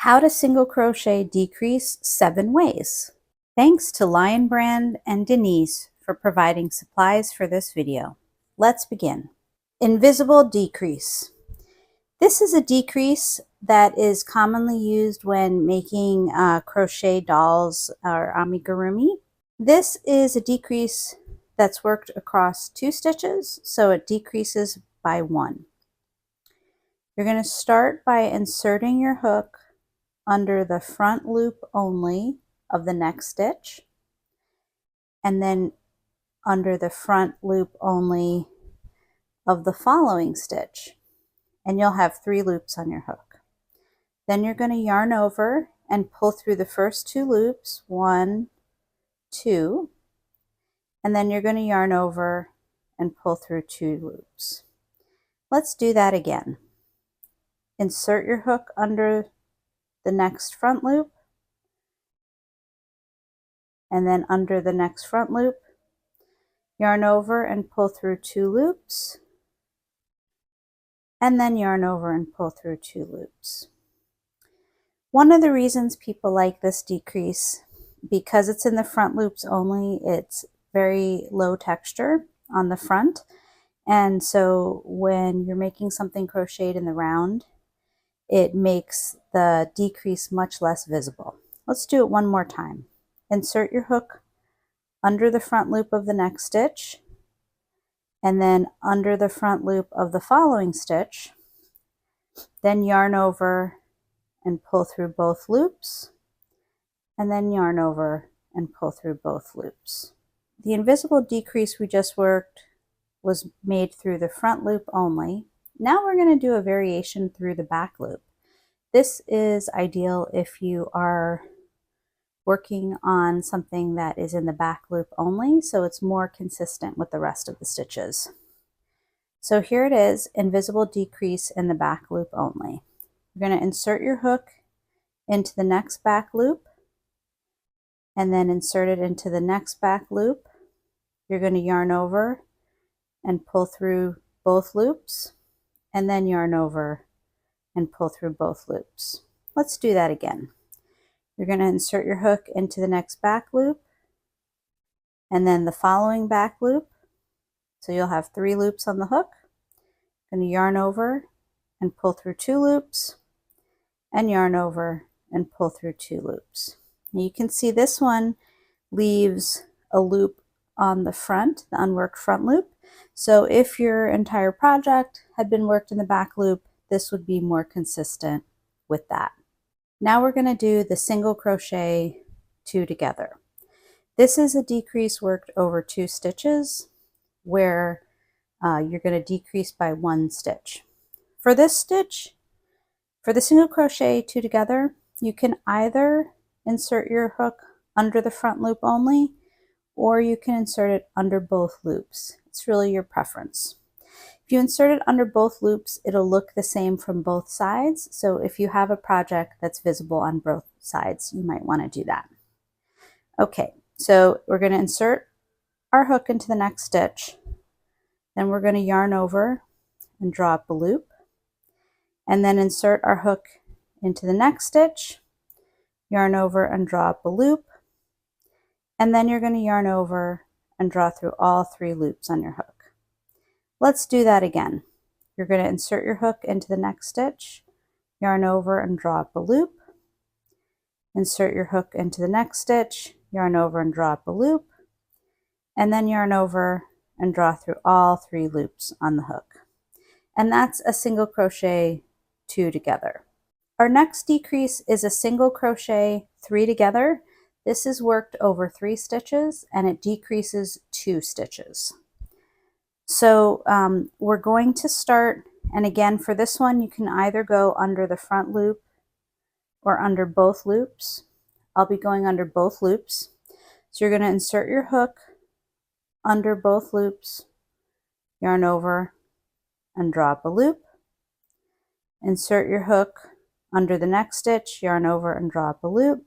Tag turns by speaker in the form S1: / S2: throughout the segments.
S1: How to single crochet decrease 7 ways. Thanks to Lion Brand and Denise for providing supplies for this video. Let's begin. Invisible decrease. This is a decrease that is commonly used when making crochet dolls or amigurumi. This is a decrease that's worked across 2 stitches, so it decreases by 1. You're going to start by inserting your hook under the front loop only of the next stitch, and then under the front loop only of the following stitch, and you'll have 3 loops on your hook. Then you're going to yarn over and pull through the first 2 loops, 1, 2, and then you're going to yarn over and pull through 2 loops. Let's do that again. Insert your hook under the next front loop, and then under the next front loop, yarn over and pull through 2 loops, and then yarn over and pull through 2 loops. One of the reasons people like this decrease, because it's in the front loops only, it's very low texture on the front, and so when you're making something crocheted in the round, it makes the decrease much less visible. Let's do it one more time. Insert your hook under the front loop of the next stitch, and then under the front loop of the following stitch, then yarn over and pull through both loops, and then yarn over and pull through both loops. The invisible decrease we just worked was made through the front loop only. Now we're going to do a variation through the back loop. This is ideal if you are working on something that is in the back loop only, so it's more consistent with the rest of the stitches. So here it is, invisible decrease in the back loop only. You're going to insert your hook into the next back loop, and then insert it into the next back loop. You're going to yarn over and pull through both loops, and then yarn over and pull through both loops. Let's do that again. You're going to insert your hook into the next back loop, and then the following back loop. So you'll have 3 loops on the hook. You're going to yarn over and pull through 2 loops, and yarn over and pull through 2 loops. Now you can see this one leaves a loop on the front, the unworked front loop. So if your entire project had been worked in the back loop, this would be more consistent with that. Now we're going to do the single crochet 2 together. This is a decrease worked over 2 stitches where you're going to decrease by 1 stitch. For this stitch, for the single crochet 2 together, you can either insert your hook under the front loop only, or you can insert it under both loops. It's really your preference. If you insert it under both loops, it'll look the same from both sides. So if you have a project that's visible on both sides, you might want to do that. Okay, so we're going to insert our hook into the next stitch. Then we're going to yarn over and draw up a loop, and then insert our hook into the next stitch, yarn over and draw up a loop, and then you're going to yarn over and draw through all 3 loops on your hook. Let's do that again. You're going to insert your hook into the next stitch, yarn over and draw up a loop, insert your hook into the next stitch, yarn over and draw up a loop, and then yarn over and draw through all 3 loops on the hook. And that's a single crochet 2 together. Our next decrease is a single crochet 3 together. This is worked over 3 stitches, and it decreases 2 stitches. So we're going to start, and again for this one you can either go under the front loop or under both loops. I'll be going under both loops. So you're going to insert your hook under both loops, yarn over and draw up a loop, insert your hook under the next stitch, yarn over and draw up a loop,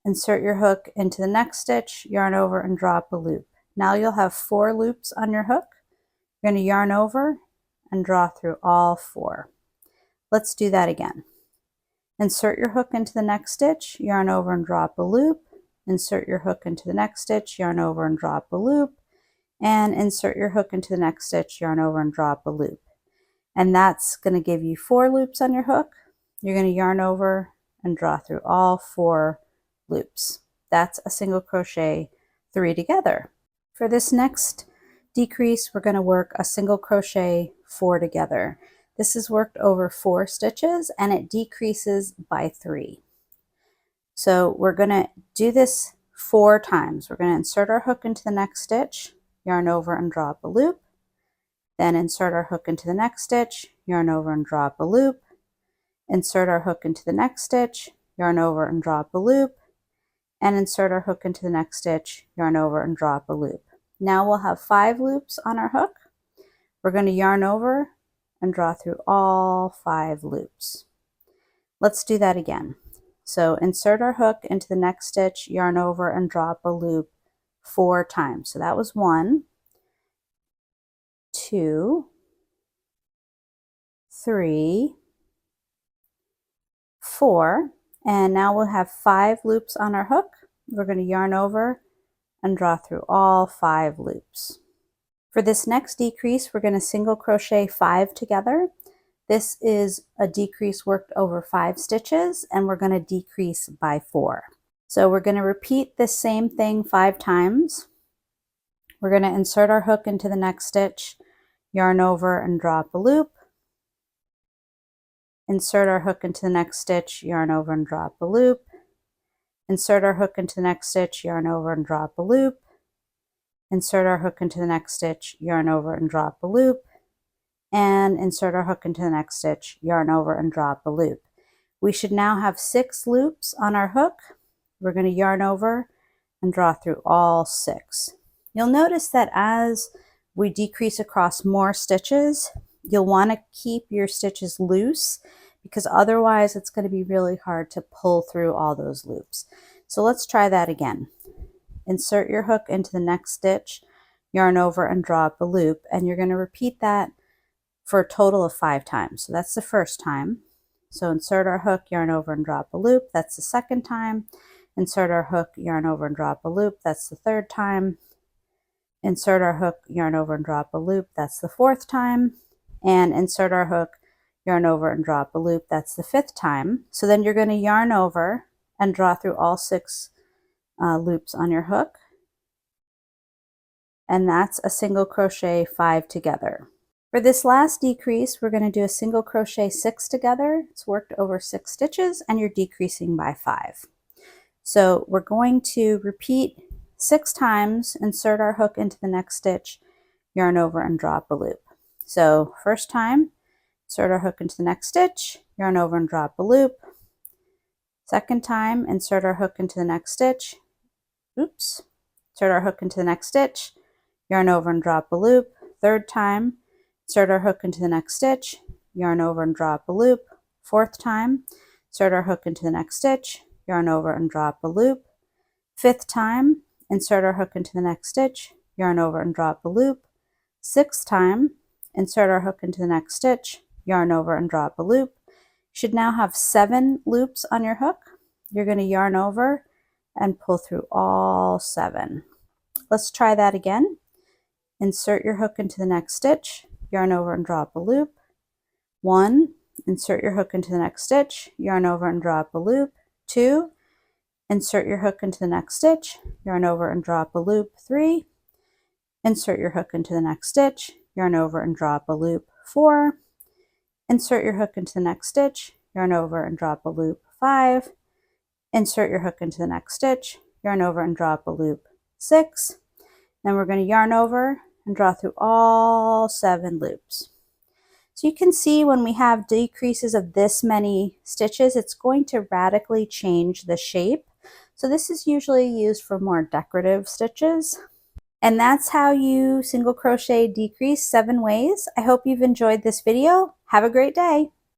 S1: insert your hook into the next stitch, yarn over and draw up a loop. Now you'll have 4 loops on your hook. You're going to yarn over and draw through all 4. Let's do that again. insert your hook into the next stitch, yarn over and drop a loop, insert your hook into the next stitch, yarn over and drop a loop, and insert your hook into the next stitch, yarn over and drop a loop. And that's going to give you 4 loops on your hook. You're going to yarn over and draw through all 4 loops. That's a single crochet 3 together. For this next decrease, we're going to work a single crochet 4 together. This is worked over 4 stitches and it decreases by 3. So we're going to do this 4 times. We're going to insert our hook into the next stitch, yarn over and drop a loop, then insert our hook into the next stitch, yarn over and drop a loop, insert our hook into the next stitch, yarn over and drop a loop, and insert our hook into the next stitch, yarn over and drop a loop. Now we'll have 5 loops on our hook. We're going to yarn over and draw through all 5 loops. Let's do that again. So insert our hook into the next stitch, yarn over and drop a loop 4 times. So that was 1, 2, 3, 4, and now we'll have 5 loops on our hook. We're going to yarn over and draw through all 5 loops. For this next decrease, we're going to single crochet 5 together. This is a decrease worked over 5 stitches, and we're going to decrease by 4. So we're going to repeat this same thing 5 times. We're going to insert our hook into the next stitch, yarn over and drop a loop, insert our hook into the next stitch, yarn over and drop a loop, insert our hook into the next stitch, yarn over and drop a loop, insert our hook into the next stitch, yarn over and drop a loop, and insert our hook into the next stitch, yarn over and drop a loop. We should now have 6 loops on our hook. We're going to yarn over and draw through all 6. You'll notice that as we decrease across more stitches, you'll want to keep your stitches loose because otherwise it's going to be really hard to pull through all those loops. So let's try that again. Insert your hook into the next stitch, yarn over and drop a loop, and you're going to repeat that for a total of 5 times. So that's the first time. So insert our hook, yarn over and drop a loop. That's the second time. Insert our hook, yarn over and drop a loop. That's the third time. Insert our hook, yarn over and drop a loop. That's the 4th time. And insert our hook, yarn over and drop a loop. That's the 5th time. So then you're going to yarn over and draw through all 6 loops on your hook. And that's a single crochet 5 together. For this last decrease, we're going to do a single crochet 6 together. It's worked over 6 stitches and you're decreasing by 5. So we're going to repeat 6 times, insert our hook into the next stitch, yarn over and drop a loop. So first time, insert our hook into the next stitch, yarn over and drop a loop. Second time, insert our hook into the next stitch, insert our hook into the next stitch, yarn over and drop a loop. Third time, insert our hook into the next stitch, yarn over and drop a loop. 4th time, insert our hook into the next stitch, yarn over and drop a loop. 5th time, insert our hook into the next stitch, yarn over and drop a loop. 6th time, insert our hook into the next stitch, yarn over and drop a loop. You should now have 7 loops on your hook. You're going to yarn over and pull through all 7. Let's try that again. Insert your hook into the next stitch, yarn over and drop a loop. 1, insert your hook into the next stitch, yarn over and drop a loop. 2, insert your hook into the next stitch, yarn over and drop a loop. 3, insert your hook into the next stitch, yarn over and drop a loop. 4, insert your hook into the next stitch, yarn over and drop a loop. 5, insert your hook into the next stitch, yarn over and drop a loop. 6, then we're going to yarn over and draw through all 7 loops. So you can see when we have decreases of this many stitches, it's going to radically change the shape. So this is usually used for more decorative stitches. And that's how you single crochet decrease 7 ways. I hope you've enjoyed this video. Have a great day.